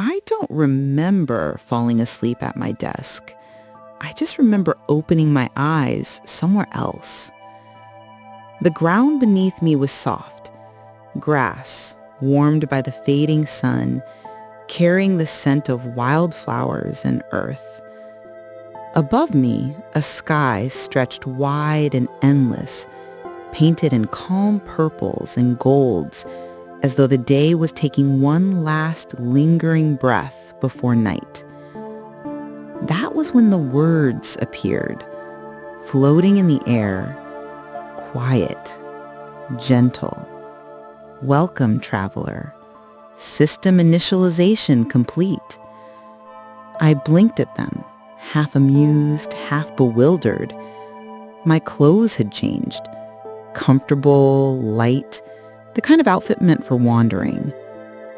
I don't remember falling asleep at my desk. I just remember opening my eyes somewhere else. The ground beneath me was soft, grass warmed by the fading sun, carrying the scent of wildflowers and earth. Above me, a sky stretched wide and endless, painted in calm purples and golds, as though the day was taking one last lingering breath before night. That was when the words appeared, floating in the air, quiet, gentle. Welcome, traveler. System initialization complete. I blinked at them, half amused, half bewildered. My clothes had changed. Comfortable, light, the kind of outfit meant for wandering.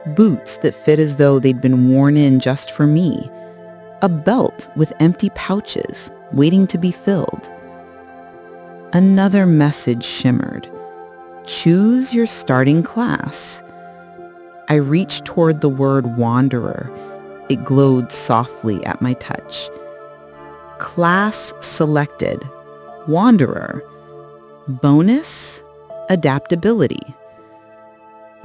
Boots that fit as though they'd been worn in just for me. A belt with empty pouches waiting to be filled. Another message shimmered. Choose your starting class. I reached toward the word wanderer. It glowed softly at my touch. Class selected. Wanderer. Bonus, adaptability.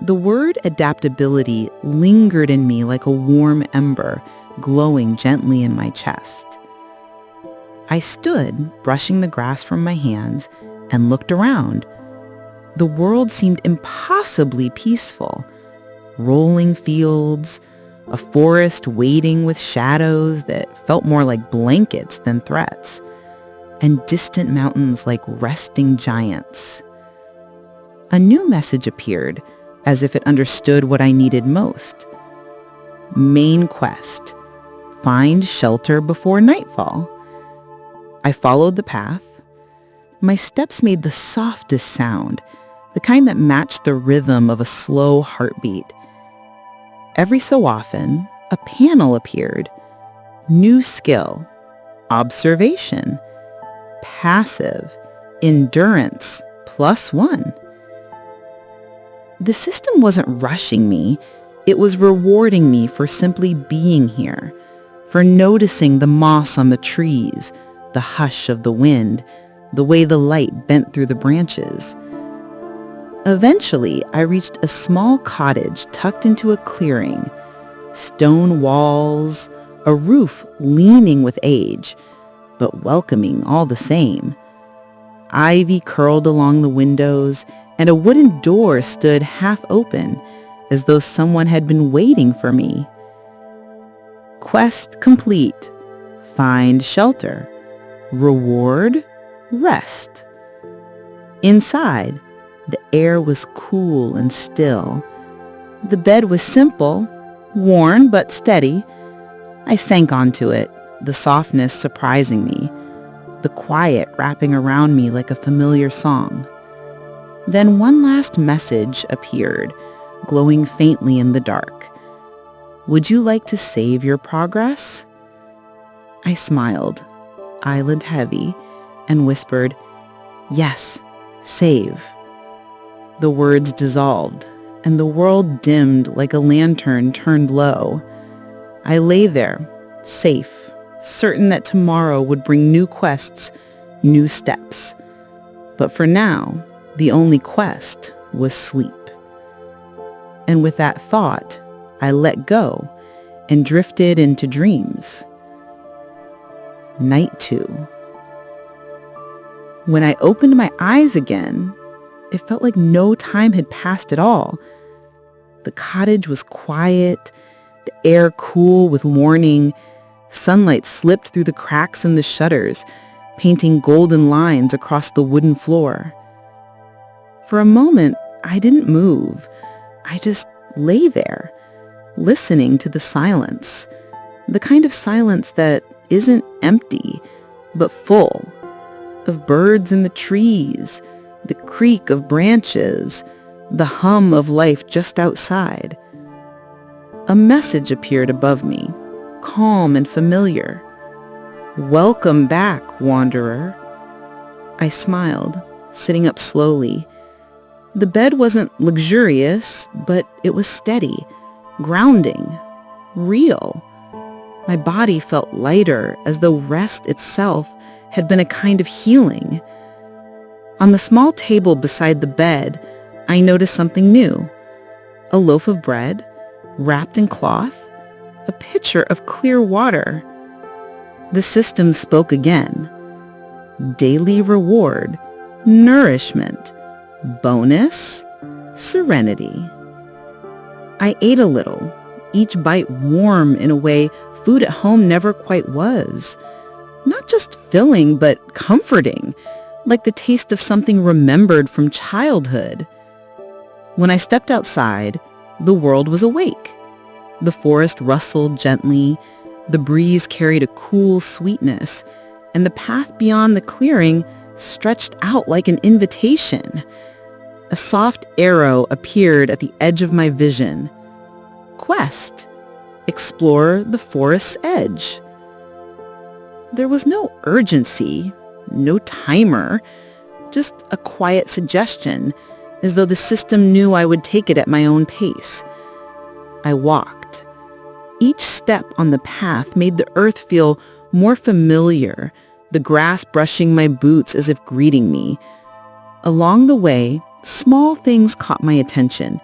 The word adaptability lingered in me like a warm ember, glowing gently in my chest. I stood, brushing the grass from my hands, and looked around. The world seemed impossibly peaceful. Rolling fields, a forest waiting with shadows that felt more like blankets than threats, and distant mountains like resting giants. A new message appeared, as if it understood what I needed most. Main quest. Find shelter before nightfall. I followed the path. My steps made the softest sound, the kind that matched the rhythm of a slow heartbeat. Every so often, a panel appeared. New skill. Observation. Passive. Endurance. +1. The system wasn't rushing me. It was rewarding me for simply being here, for noticing the moss on the trees, the hush of the wind, the way the light bent through the branches. Eventually, I reached a small cottage tucked into a clearing, stone walls, a roof leaning with age, but welcoming all the same. Ivy curled along the windows, and a wooden door stood half open, as though someone had been waiting for me. Quest complete. Find shelter. Reward, rest. Inside, the air was cool and still. The bed was simple, worn but steady. I sank onto it, the softness surprising me, the quiet wrapping around me like a familiar song. Then one last message appeared, glowing faintly in the dark. Would you like to save your progress? I smiled, eyelid heavy, and whispered, yes, save. The words dissolved, and the world dimmed like a lantern turned low. I lay there, safe, certain that tomorrow would bring new quests, new steps. But for now, the only quest was sleep. And with that thought, I let go and drifted into dreams. Night 2. When I opened my eyes again, it felt like no time had passed at all. The cottage was quiet, the air cool with morning. Sunlight slipped through the cracks in the shutters, painting golden lines across the wooden floor. For a moment, I didn't move. I just lay there, listening to the silence, the kind of silence that isn't empty, but full, of birds in the trees, the creak of branches, the hum of life just outside. A message appeared above me, calm and familiar. Welcome back, wanderer. I smiled, sitting up slowly. The bed wasn't luxurious, but it was steady, grounding. real. My body felt lighter, as though rest itself had been a kind of healing. On the small table beside the bed, I noticed something new. A loaf of bread, wrapped in cloth, a pitcher of clear water. The system spoke again. Daily reward, nourishment, bonus, serenity. I ate a little, each bite warm in a way food at home never quite was. Not just filling, but comforting, like the taste of something remembered from childhood. When I stepped outside, the world was awake. The forest rustled gently, the breeze carried a cool sweetness, and the path beyond the clearing stretched out like an invitation. A soft arrow appeared at the edge of my vision. Quest. Explore the forest's edge. There was no urgency, no timer, just a quiet suggestion, as though the system knew I would take it at my own pace. I walked. Each step on the path made the earth feel more familiar, the grass brushing my boots as if greeting me. Along the way, small things caught my attention.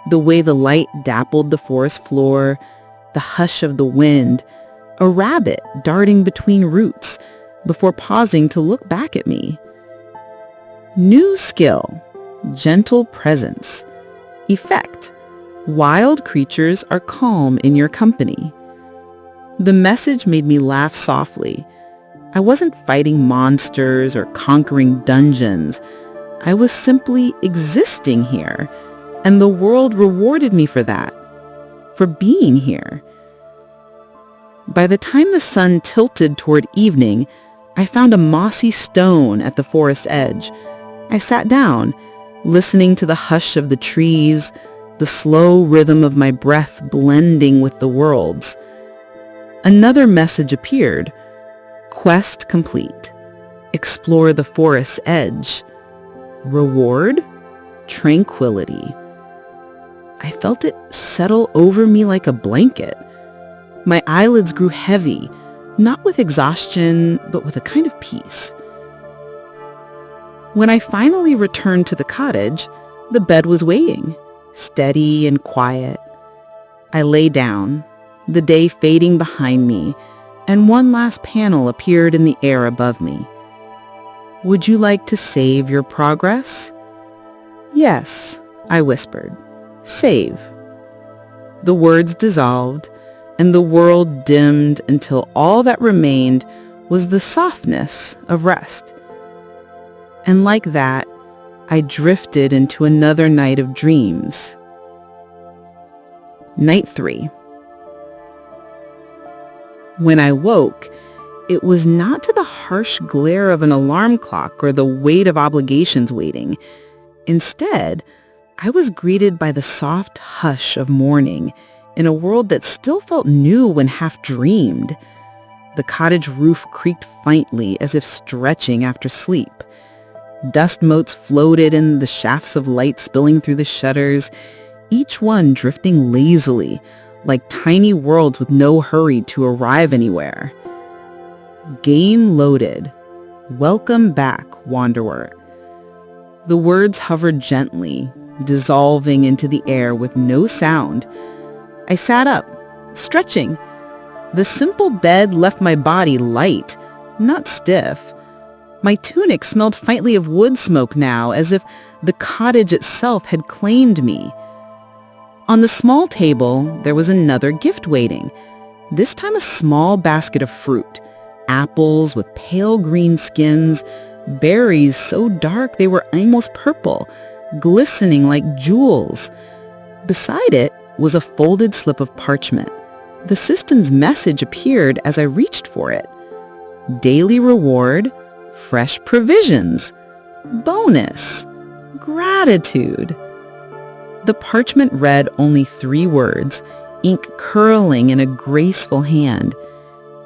The way the light dappled the forest floor, the hush of the wind, a rabbit darting between roots before pausing to look back at me. New skill, gentle presence. Effect, wild creatures are calm in your company. The message made me laugh softly. I wasn't fighting monsters or conquering dungeons. I was simply existing here, and the world rewarded me for that, for being here. By the time the sun tilted toward evening, I found a mossy stone at the forest edge. I sat down, listening to the hush of the trees, the slow rhythm of my breath blending with the world's. Another message appeared. Quest complete. Explore the forest's edge. Reward? Tranquility. I felt it settle over me like a blanket. My eyelids grew heavy, not with exhaustion, but with a kind of peace. When I finally returned to the cottage, the bed was waiting, steady and quiet. I lay down, the day fading behind me, and one last panel appeared in the air above me. Would you like to save your progress? Yes, I whispered. Save. The words dissolved, and the world dimmed until all that remained was the softness of rest. And like that, I drifted into another night of dreams. Night 3. When I woke, it was not to the harsh glare of an alarm clock or the weight of obligations waiting. Instead, I was greeted by the soft hush of morning in a world that still felt new when half dreamed. The cottage roof creaked faintly as if stretching after sleep. Dust motes floated in the shafts of light spilling through the shutters, each one drifting lazily, like tiny worlds with no hurry to arrive anywhere. Game loaded. Welcome back, wanderer. The words hovered gently, dissolving into the air with no sound. I sat up, stretching. The simple bed left my body light, not stiff. My tunic smelled faintly of wood smoke now, as if the cottage itself had claimed me. On the small table, there was another gift waiting, this time a small basket of fruit, apples with pale green skins, berries so dark they were almost purple, glistening like jewels. Beside it was a folded slip of parchment. The system's message appeared as I reached for it. Daily reward, fresh provisions, bonus, gratitude. The parchment read only 3 words, ink curling in a graceful hand.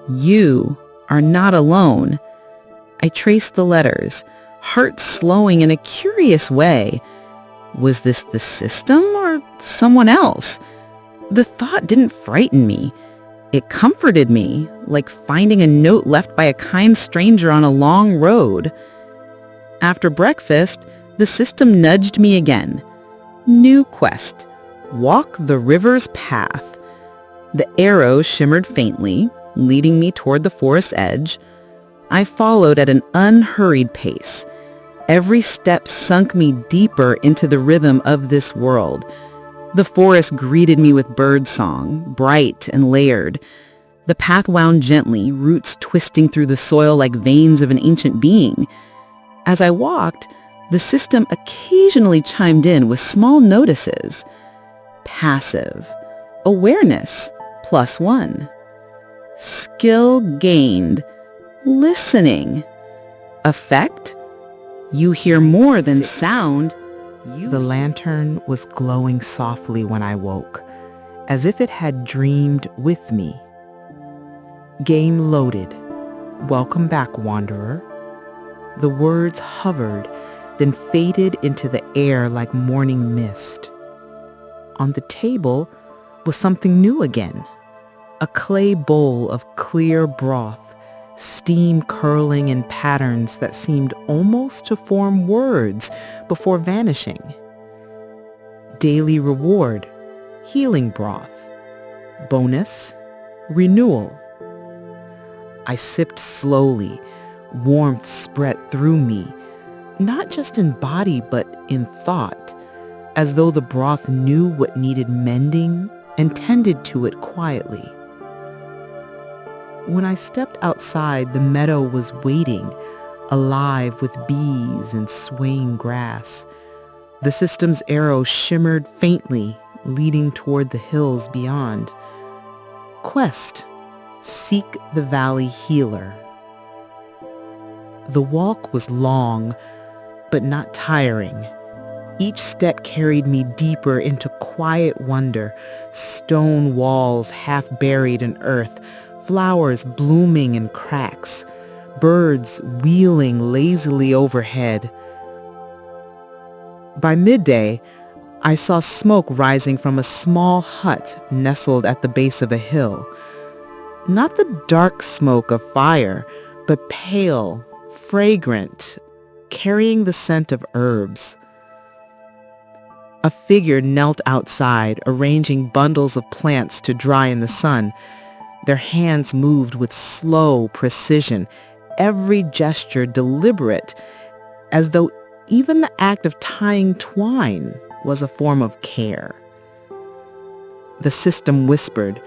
You are not alone. I traced the letters, heart slowing in a curious way. Was this the system or someone else? The thought didn't frighten me. It comforted me, like finding a note left by a kind stranger on a long road. After breakfast, the system nudged me again. New quest. Walk the river's path. The arrow shimmered faintly, leading me toward the forest's edge. I followed at an unhurried pace. Every step sunk me deeper into the rhythm of this world. The forest greeted me with birdsong, bright and layered. The path wound gently, roots twisting through the soil like veins of an ancient being. As I walked, the system occasionally chimed in with small notices. Passive. Awareness, +1. Skill gained. Listening. Effect. You hear more than sound. The lantern was glowing softly when I woke, as if it had dreamed with me. Game loaded. Welcome back, wanderer. The words hovered, then faded into the air like morning mist. On the table was something new again. A clay bowl of clear broth, steam curling in patterns that seemed almost to form words before vanishing. Daily reward, healing broth. Bonus, renewal. I sipped slowly. Warmth spread through me, not just in body but in thought, as though the broth knew what needed mending and tended to it quietly. When I stepped outside, the meadow was waiting, alive with bees and swaying grass. The system's arrow shimmered faintly, leading toward the hills beyond. Quest. Seek the valley healer. The walk was long, but not tiring. Each step carried me deeper into quiet wonder, stone walls half buried in earth, flowers blooming in cracks, birds wheeling lazily overhead. By midday, I saw smoke rising from a small hut nestled at the base of a hill. Not the dark smoke of fire, but pale, fragrant, carrying the scent of herbs. A figure knelt outside, arranging bundles of plants to dry in the sun. Their hands moved with slow precision, every gesture deliberate, as though even the act of tying twine was a form of care. The system whispered,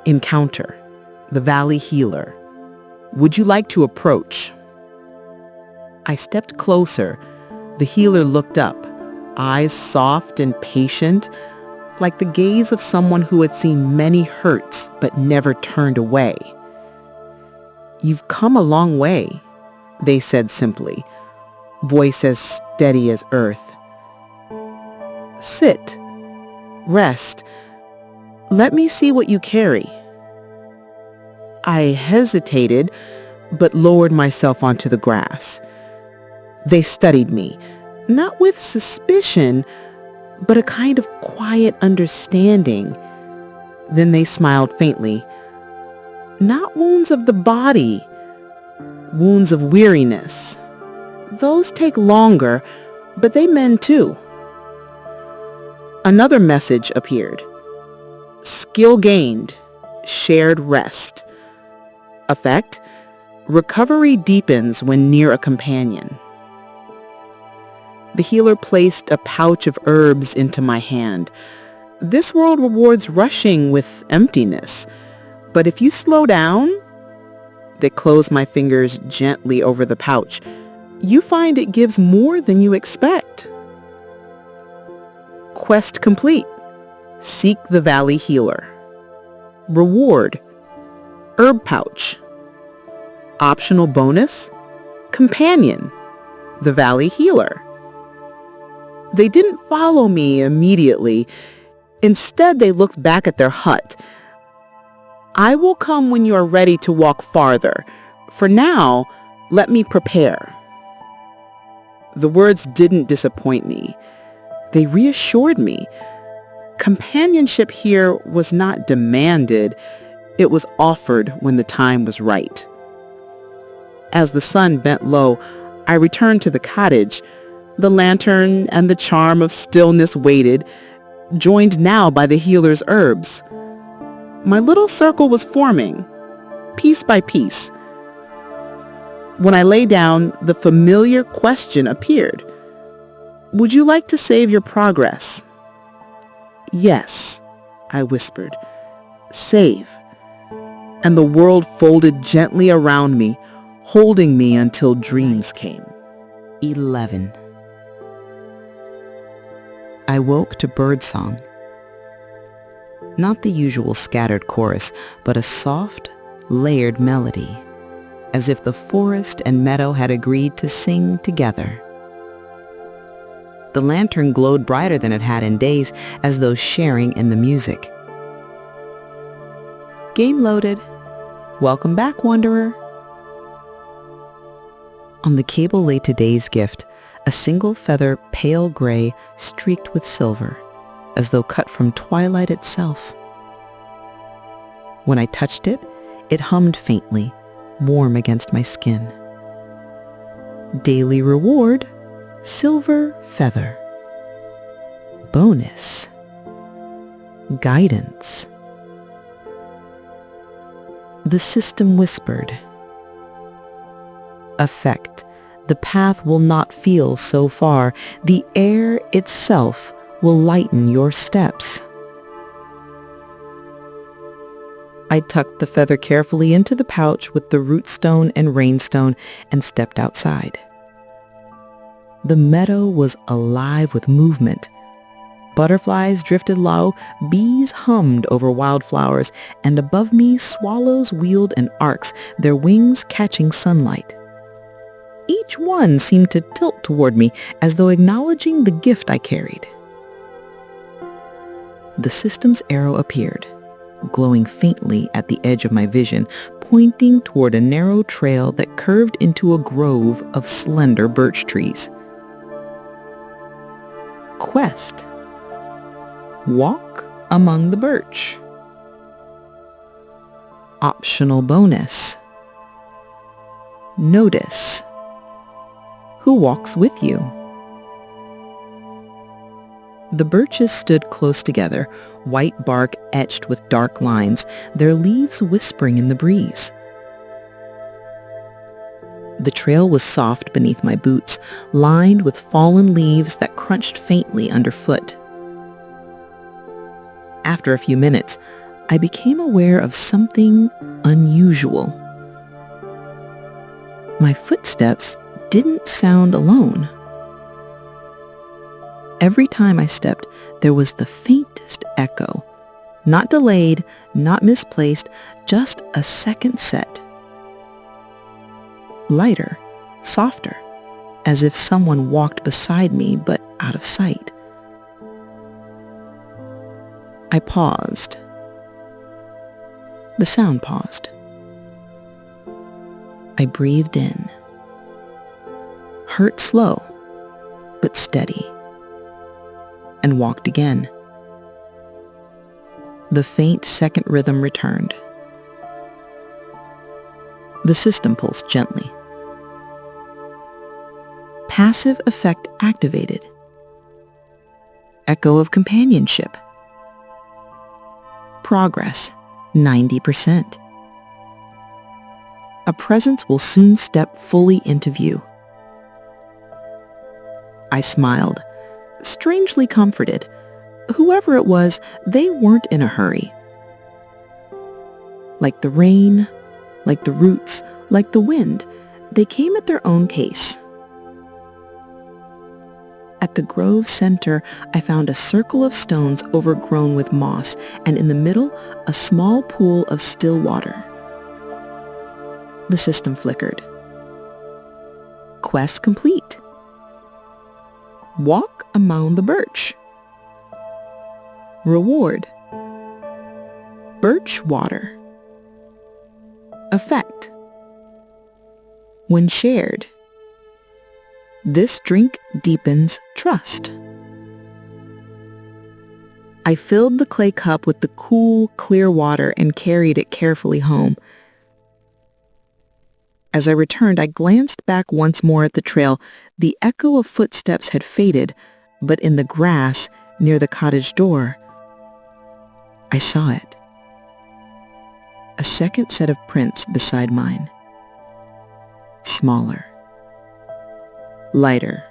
"Encounter, the valley healer. Would you like to approach?" I stepped closer. The healer looked up, eyes soft and patient, like the gaze of someone who had seen many hurts but never turned away. "You've come a long way," they said simply, voice as steady as earth. "Sit. Rest. Let me see what you carry." I hesitated, but lowered myself onto the grass. They studied me, not with suspicion, but a kind of quiet understanding. Then they smiled faintly. "Not wounds of the body, wounds of weariness. Those take longer, but they mend too." Another message appeared. "Skill gained, shared rest. Effect, recovery deepens when near a companion." The healer placed a pouch of herbs into my hand. "This world rewards rushing with emptiness, but if you slow down," they closed my fingers gently over the pouch, "you find it gives more than you expect." Quest complete. Seek the valley healer. Reward. Herb pouch. Optional bonus. Companion. The valley healer. They didn't follow me immediately. Instead, they looked back at their hut. "I will come when you are ready to walk farther. For now, let me prepare." The words didn't disappoint me. They reassured me. Companionship here was not demanded, it was offered when the time was right. As the sun bent low, I returned to the cottage. The lantern and the charm of stillness waited, joined now by the healer's herbs. My little circle was forming, piece by piece. When I lay down, the familiar question appeared. Would you like to save your progress? Yes, I whispered. Save. And the world folded gently around me, holding me until dreams came. 11. I woke to birdsong. Not the usual scattered chorus, but a soft, layered melody, as if the forest and meadow had agreed to sing together. The lantern glowed brighter than it had in days, as though sharing in the music. Game loaded. Welcome back, wanderer. On the cable lay today's gift, a single feather, pale gray, streaked with silver, as though cut from twilight itself. When I touched it, it hummed faintly, warm against my skin. Daily reward, silver feather. Bonus, guidance. The system whispered. Effect. The path will not feel so far. The air itself will lighten your steps. I tucked the feather carefully into the pouch with the rootstone and rainstone and stepped outside. The meadow was alive with movement. Butterflies drifted low, bees hummed over wildflowers, and above me swallows wheeled in arcs, their wings catching sunlight. Each one seemed to tilt toward me as though acknowledging the gift I carried. The system's arrow appeared, glowing faintly at the edge of my vision, pointing toward a narrow trail that curved into a grove of slender birch trees. Quest. Walk among the birch. Optional bonus. Notice who walks with you. The birches stood close together, white bark etched with dark lines, their leaves whispering in the breeze. The trail was soft beneath my boots, lined with fallen leaves that crunched faintly underfoot. After a few minutes, I became aware of something unusual. My footsteps didn't sound alone. Every time I stepped, there was the faintest echo. Not delayed, not misplaced, just a second set. Lighter, softer, as if someone walked beside me but out of sight. I paused. The sound paused. I breathed in. Hurt slow, but steady. And walked again. The faint second rhythm returned. The system pulsed gently. Passive effect activated. Echo of companionship. Progress, 90%. A presence will soon step fully into view. I smiled, strangely comforted. Whoever it was, they weren't in a hurry. Like the rain, like the roots, like the wind, they came at their own pace. At the grove center, I found a circle of stones overgrown with moss, and in the middle, a small pool of still water. The system flickered. Quest complete. Walk among the birch. Reward. Birch water. Effect. When shared, this drink deepens trust. I filled the clay cup with the cool, clear water and carried it carefully home. As I returned, I glanced back once more at the trail. The echo of footsteps had faded, but in the grass near the cottage door, I saw it. A second set of prints beside mine. Smaller. Lighter.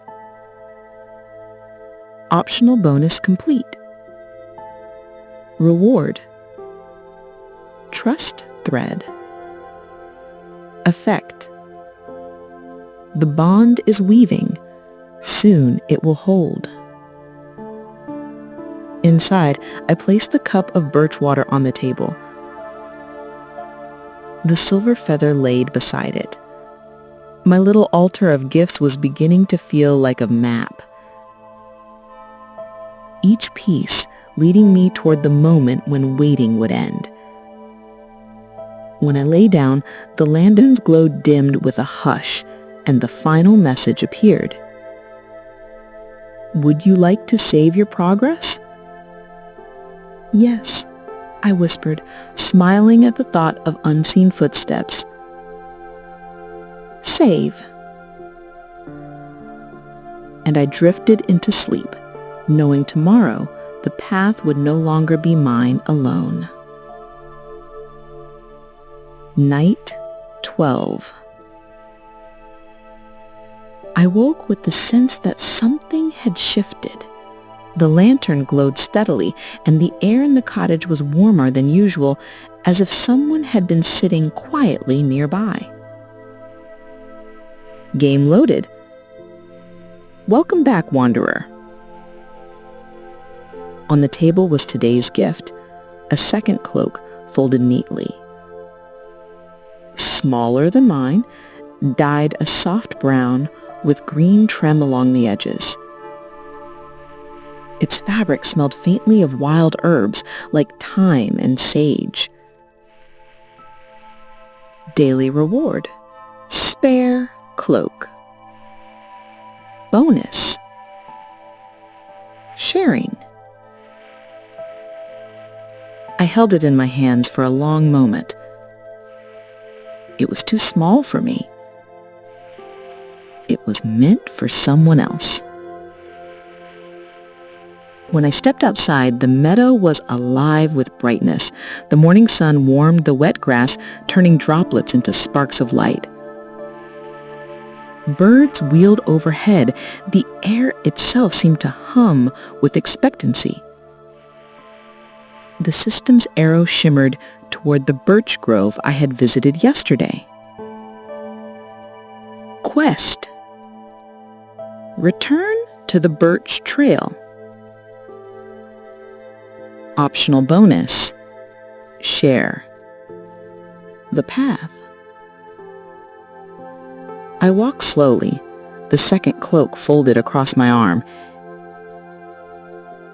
Optional bonus complete. Reward. Trust thread. Effect. The bond is weaving. Soon it will hold. Inside, I placed the cup of birch water on the table. The silver feather laid beside it. My little altar of gifts was beginning to feel like a map. Each piece leading me toward the moment when waiting would end. When I lay down, the lantern's glow dimmed with a hush, and the final message appeared. Would you like to save your progress? Yes, I whispered, smiling at the thought of unseen footsteps. Save. And I drifted into sleep, knowing tomorrow the path would no longer be mine alone. Night 12. I woke with the sense that something had shifted. The lantern glowed steadily, and the air in the cottage was warmer than usual, as if someone had been sitting quietly nearby. Game loaded. Welcome back, Wanderer. On the table was today's gift, a second cloak folded neatly. Smaller than mine, dyed a soft brown with green trim along the edges. Its fabric smelled faintly of wild herbs like thyme and sage. Daily reward. Spare cloak. Bonus. Sharing. I held it in my hands for a long moment. It was too small for me. It was meant for someone else. When I stepped outside, the meadow was alive with brightness. The morning sun warmed the wet grass, turning droplets into sparks of light. Birds wheeled overhead. The air itself seemed to hum with expectancy. The system's arrow shimmered toward the birch grove I had visited yesterday. Quest. Return to the birch trail. Optional bonus. Share the path. I walked slowly, the second cloak folded across my arm.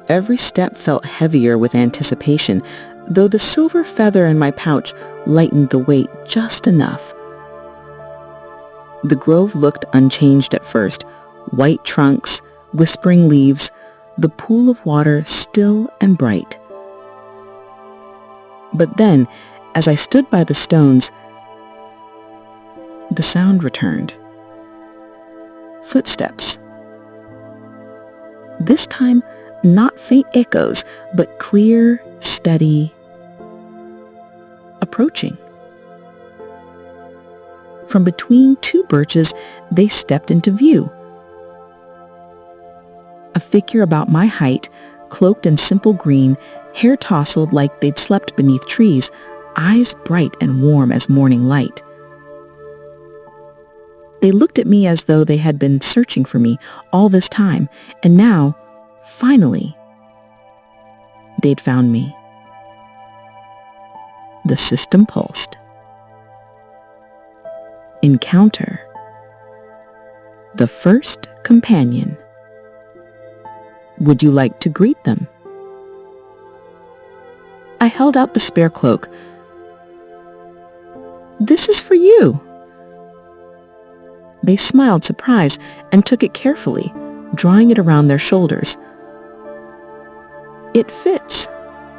Every step felt heavier with anticipation, though the silver feather in my pouch lightened the weight just enough. The grove looked unchanged at first, white trunks, whispering leaves, the pool of water still and bright. But then, as I stood by the stones, the sound returned. Footsteps. This time, not faint echoes, but clear, steady, approaching. From between two birches, they stepped into view. A figure about my height, cloaked in simple green, hair tousled like they'd slept beneath trees, eyes bright and warm as morning light. They looked at me as though they had been searching for me all this time, and now, finally, they'd found me. The system pulsed. Encounter. The first companion. Would you like to greet them? I held out the spare cloak. This is for you. They smiled surprise and took it carefully, drawing it around their shoulders. "It fits,"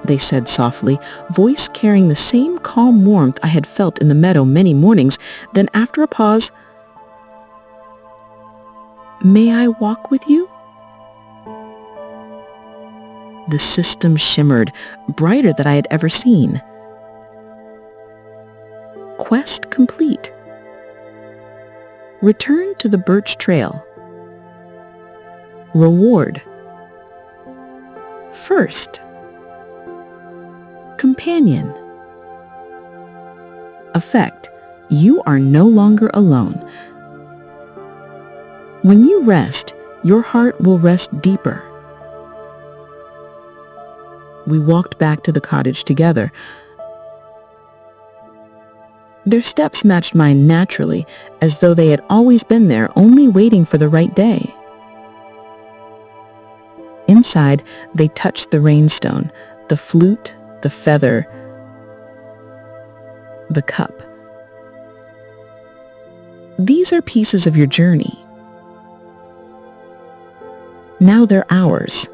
they said softly, voice carrying the same calm warmth I had felt in the meadow many mornings. Then after a pause, "May I walk with you?" The system shimmered, brighter than I had ever seen. Quest complete. Return to the birch trail. Reward. First. Companion. Effect. You are no longer alone. When you rest, your heart will rest deeper. We walked back to the cottage together. Their steps matched mine naturally, as though they had always been there, only waiting for the right day. Inside, they touched the rainstone, the flute, the feather, the cup. These are pieces of your journey. Now they're ours.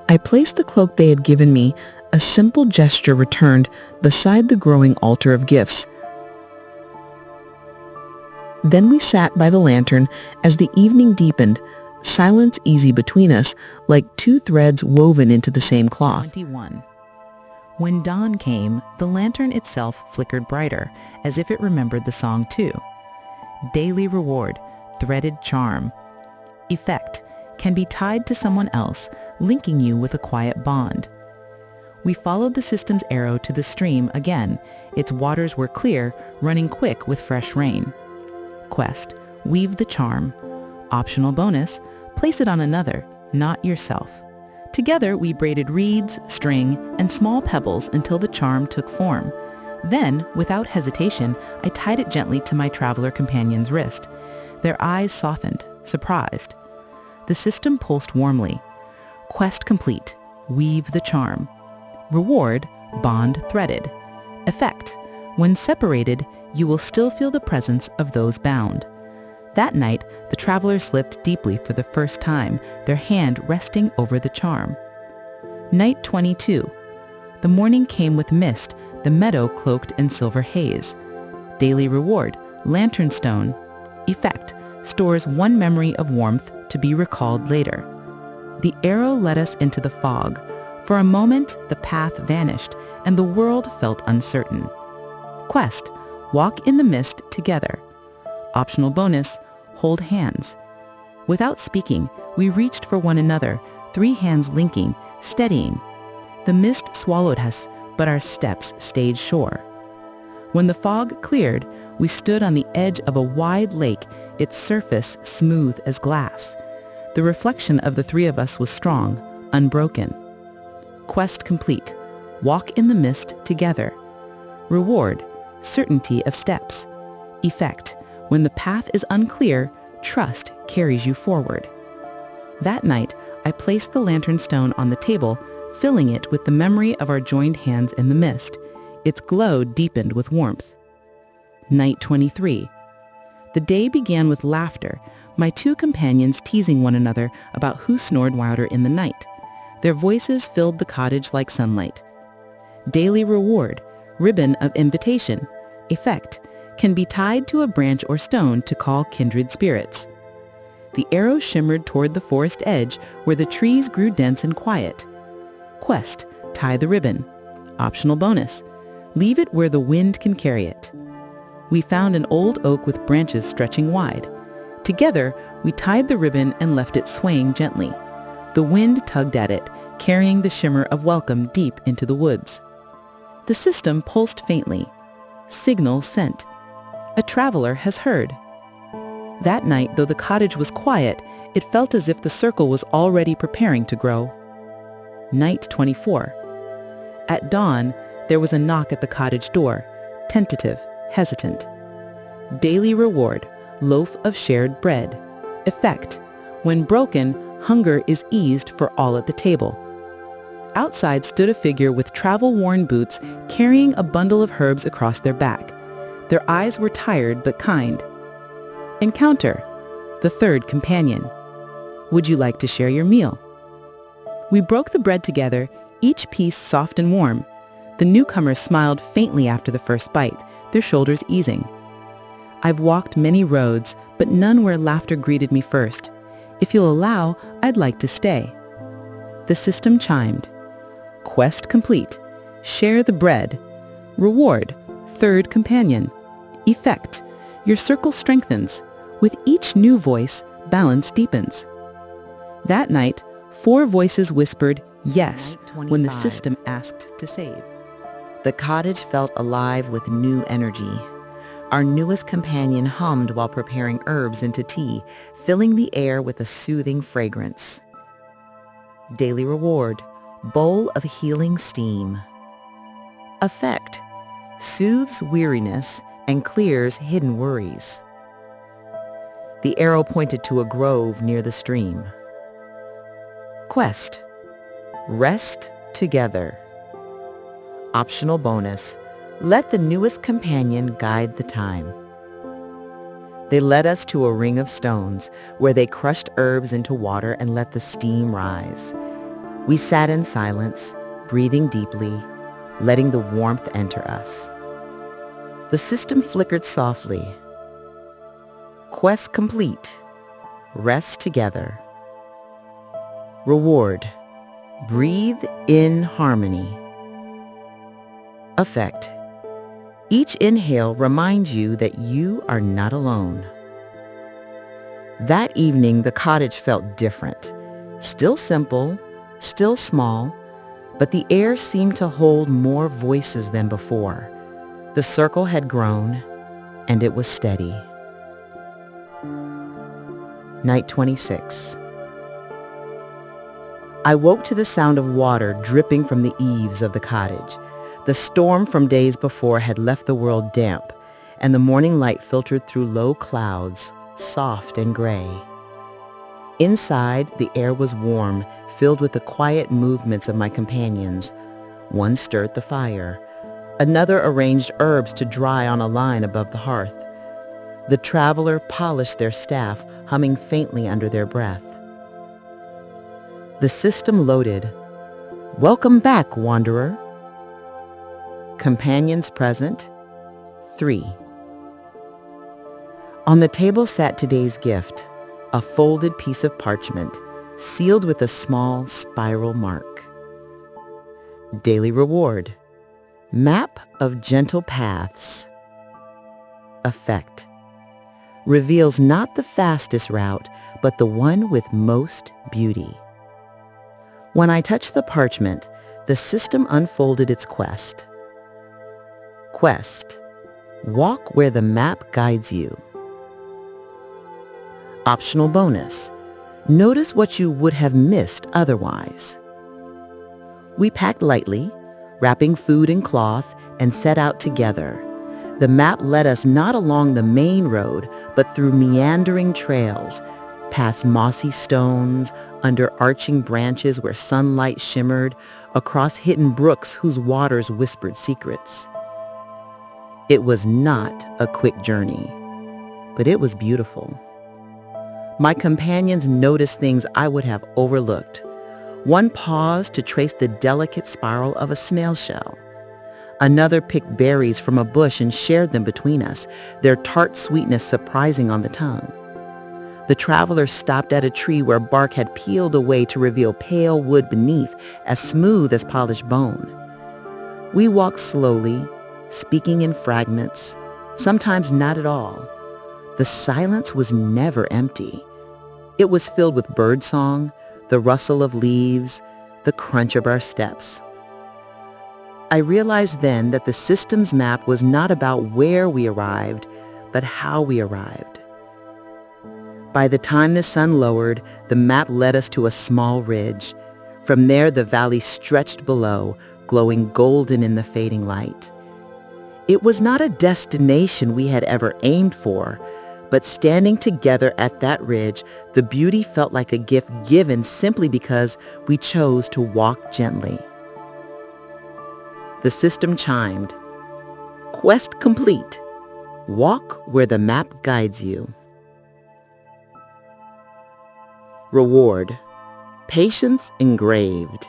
I placed the cloak they had given me, a simple gesture returned, beside the growing altar of gifts. Then we sat by the lantern as the evening deepened, silence easy between us, like two threads woven into the same cloth. 21. When dawn came, the lantern itself flickered brighter, as if it remembered the song too. Daily reward, threaded charm. Effect, can be tied to someone else, linking you with a quiet bond. We followed the system's arrow to the stream again. Its waters were clear, running quick with fresh rain. Quest, weave the charm. Optional bonus, place it on another, not yourself. Together we braided reeds, string, and small pebbles until the charm took form. Then, without hesitation, I tied it gently to my traveler companion's wrist. Their eyes softened, surprised. The system pulsed warmly. Quest complete. Weave the charm. Reward, bond threaded. Effect, when separated, you will still feel the presence of those bound. That night, the travelers slept deeply for the first time, their hand resting over the charm. Night 22. The morning came with mist, the meadow cloaked in silver haze. Daily reward, lantern stone. Effect, stores one memory of warmth to be recalled later. The arrow led us into the fog. For a moment, the path vanished, and the world felt uncertain. Quest, walk in the mist together. Optional bonus, hold hands. Without speaking, we reached for one another, 3 hands linking, steadying. The mist swallowed us, but our steps stayed sure. When the fog cleared, we stood on the edge of a wide lake, its surface smooth as glass. The reflection of the 3 of us was strong, unbroken. Quest complete. Walk in the mist together. Reward, certainty of steps. Effect, when the path is unclear, trust carries you forward. That night, I placed the lantern stone on the table, filling it with the memory of our joined hands in the mist. Its glow deepened with warmth. Night 23. The day began with laughter, my 2 companions teasing one another about who snored louder in the night. Their voices filled the cottage like sunlight. Daily reward, ribbon of invitation. Effect, can be tied to a branch or stone to call kindred spirits. The arrow shimmered toward the forest edge where the trees grew dense and quiet. Quest, tie the ribbon. Optional bonus, leave it where the wind can carry it. We found an old oak with branches stretching wide. Together, we tied the ribbon and left it swaying gently. The wind tugged at it, carrying the shimmer of welcome deep into the woods. The system pulsed faintly. Signal sent. A traveler has heard. That night, though the cottage was quiet, it felt as if the circle was already preparing to grow. Night 24. At dawn, there was a knock at the cottage door, tentative, hesitant. Daily reward, loaf of shared bread. Effect, when broken, hunger is eased for all at the table. Outside stood a figure with travel-worn boots carrying a bundle of herbs across their back. Their eyes were tired but kind. Encounter, the 3rd companion. Would you like to share your meal? We broke the bread together, each piece soft and warm. The newcomers smiled faintly after the first bite, their shoulders easing. I've walked many roads, but none where laughter greeted me first. If you'll allow, I'd like to stay. The system chimed. Quest complete. Share the bread. Reward. Third companion. Effect. Your circle strengthens. With each new voice, balance deepens. That night, 4 voices whispered yes when the system asked to save. The cottage felt alive with new energy. Our newest companion hummed while preparing herbs into tea, filling the air with a soothing fragrance. Daily reward, bowl of healing steam. Effect, soothes weariness and clears hidden worries. The arrow pointed to a grove near the stream. Quest, rest together. Optional bonus, let the newest companion guide the time. They led us to a ring of stones where they crushed herbs into water and let the steam rise. We sat in silence, breathing deeply, letting the warmth enter us. The system flickered softly. Quest complete. Rest together. Reward. Breathe in harmony. Effect. Each inhale reminds you that you are not alone. That evening, the cottage felt different. Still simple, still small, but the air seemed to hold more voices than before. The circle had grown, and it was steady. Night 26. I woke to the sound of water dripping from the eaves of the cottage. The storm from days before had left the world damp, and the morning light filtered through low clouds, soft and gray. Inside, the air was warm, filled with the quiet movements of my companions. One stirred the fire. Another arranged herbs to dry on a line above the hearth. The traveler polished their staff, humming faintly under their breath. The system loaded. Welcome back, wanderer. Companions present, 3. On the table sat today's gift, a folded piece of parchment, sealed with a small spiral mark. Daily reward, map of gentle paths. Effect, reveals not the fastest route, but the one with most beauty. When I touched the parchment, the system unfolded its quest. Quest, walk where the map guides you. Optional bonus, notice what you would have missed otherwise. We packed lightly, wrapping food in cloth, and set out together. The map led us not along the main road, but through meandering trails, past mossy stones, under arching branches where sunlight shimmered, across hidden brooks whose waters whispered secrets. It was not a quick journey, but it was beautiful. My companions noticed things I would have overlooked. One paused to trace the delicate spiral of a snail shell. Another picked berries from a bush and shared them between us, their tart sweetness surprising on the tongue. The traveler stopped at a tree where bark had peeled away to reveal pale wood beneath, as smooth as polished bone. We walked slowly, speaking in fragments, sometimes not at all. The silence was never empty. It was filled with birdsong, the rustle of leaves, the crunch of our steps. I realized then that the system's map was not about where we arrived, but how we arrived. By the time the sun lowered, the map led us to a small ridge. From there, the valley stretched below, glowing golden in the fading light. It was not a destination we had ever aimed for, but standing together at that ridge, the beauty felt like a gift given simply because we chose to walk gently. The system chimed. Quest complete. Walk where the map guides you. Reward. Patience engraved.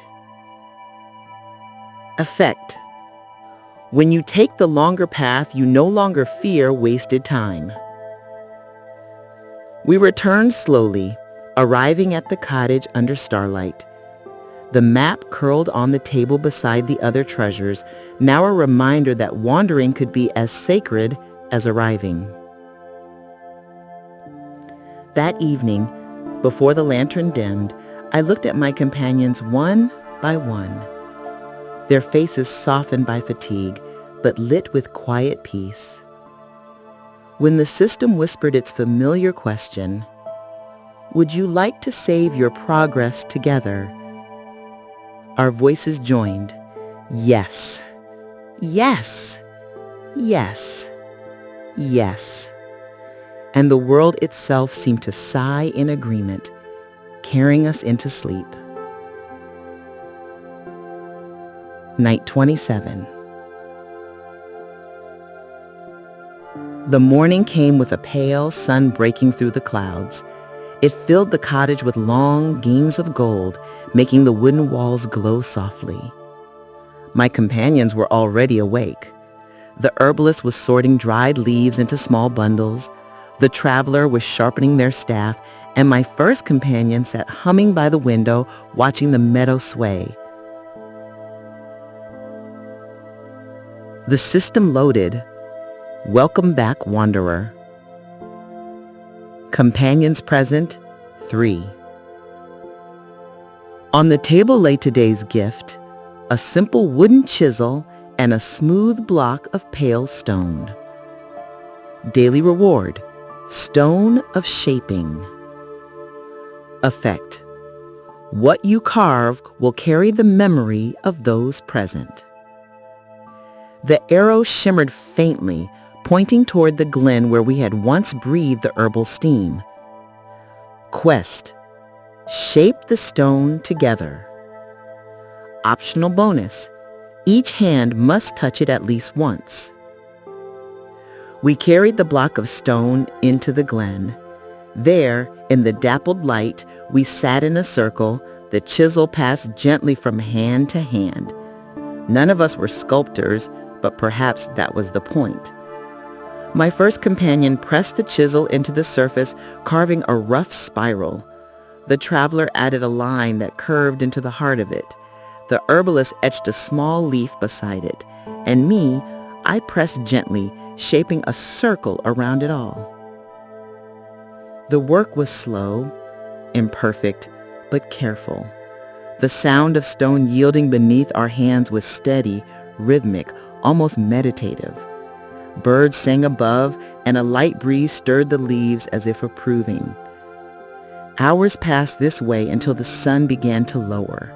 Effect. When you take the longer path, you no longer fear wasted time. We returned slowly, arriving at the cottage under starlight. The map curled on the table beside the other treasures, now a reminder that wandering could be as sacred as arriving. That evening, before the lantern dimmed, I looked at my companions one by one. Their faces softened by fatigue, but lit with quiet peace. When the system whispered its familiar question, "Would you like to save your progress together?" Our voices joined. Yes, yes, yes, yes. And the world itself seemed to sigh in agreement, carrying us into sleep. Night 27. The morning came with a pale sun breaking through the clouds. It filled the cottage with long gleams of gold, making the wooden walls glow softly. My companions were already awake. The herbalist was sorting dried leaves into small bundles. The traveler was sharpening their staff, and my first companion sat humming by the window, watching the meadow sway. The system loaded. Welcome back, wanderer. Companions present, 3. On the table lay today's gift, a simple wooden chisel and a smooth block of pale stone. Daily reward, stone of shaping. Effect. What you carve will carry the memory of those present. The arrow shimmered faintly, pointing toward the glen where we had once breathed the herbal steam. Quest. Shape the stone together. Optional bonus. Each hand must touch it at least once. We carried the block of stone into the glen. There, in the dappled light, we sat in a circle, the chisel passed gently from hand to hand. None of us were sculptors, but perhaps that was the point. My first companion pressed the chisel into the surface, carving a rough spiral. The traveler added a line that curved into the heart of it. The herbalist etched a small leaf beside it, and me, I pressed gently, shaping a circle around it all. The work was slow, imperfect, but careful. The sound of stone yielding beneath our hands was steady, rhythmic, almost meditative. Birds sang above, and a light breeze stirred the leaves as if approving. Hours passed this way until the sun began to lower.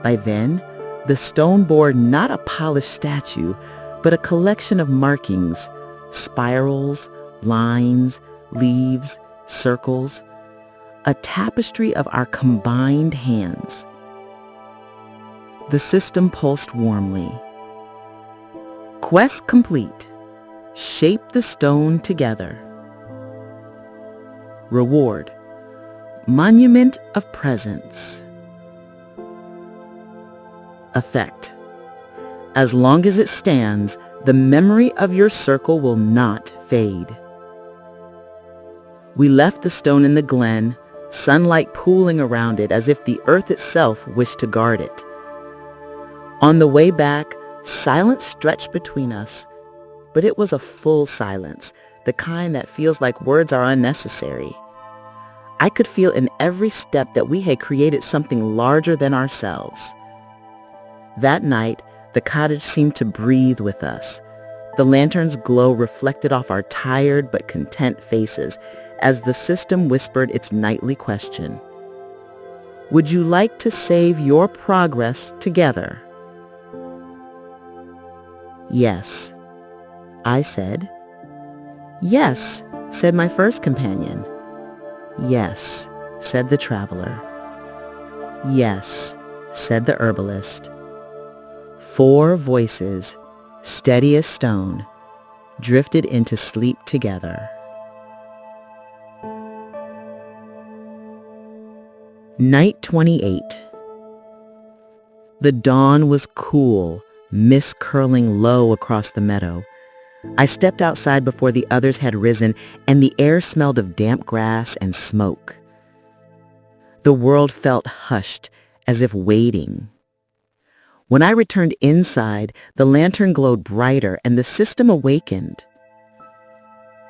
By then, the stone bore not a polished statue, but a collection of markings, spirals, lines, leaves, circles, a tapestry of our combined hands. The system pulsed warmly. Quest complete. Shape the stone together. Reward. Monument of presence. Effect. As long as it stands, the memory of your circle will not fade. We left the stone in the glen, sunlight pooling around it as if the earth itself wished to guard it. On the way back, silence stretched between us, but it was a full silence, the kind that feels like words are unnecessary. I could feel in every step that we had created something larger than ourselves. That night, the cottage seemed to breathe with us. The lantern's glow reflected off our tired but content faces as the system whispered its nightly question. Would you like to save your progress together? Yes, I said. Yes, said my first companion. Yes, said the traveler. Yes, said the herbalist. 4 voices, steady as stone, drifted into sleep together. Night 28. The dawn was cool, mist curling low across the meadow. I stepped outside before the others had risen, and the air smelled of damp grass and smoke. The world felt hushed, as if waiting. When I returned inside, the lantern glowed brighter and the system awakened.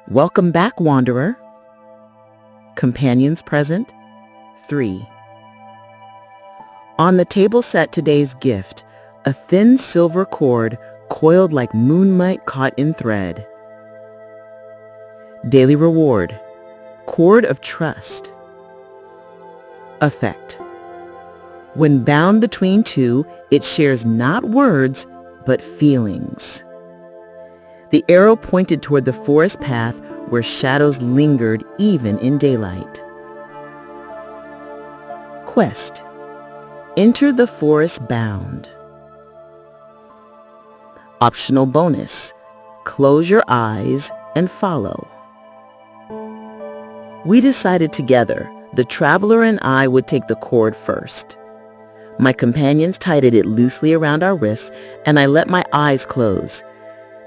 Welcome back, wanderer. Companions present? 3. On the table sat today's gift, a thin silver cord coiled like moonlight caught in thread. Daily reward, cord of trust. Effect. When bound between two, it shares not words, but feelings. The arrow pointed toward the forest path where shadows lingered even in daylight. Quest. Enter the forest bound. Optional bonus. Close your eyes and follow. We decided together the traveler and I would take the cord first. My companions tied it loosely around our wrists, and I let my eyes close.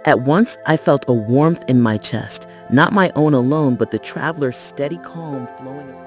At once, I felt a warmth in my chest, not my own alone, but the traveler's steady calm flowing.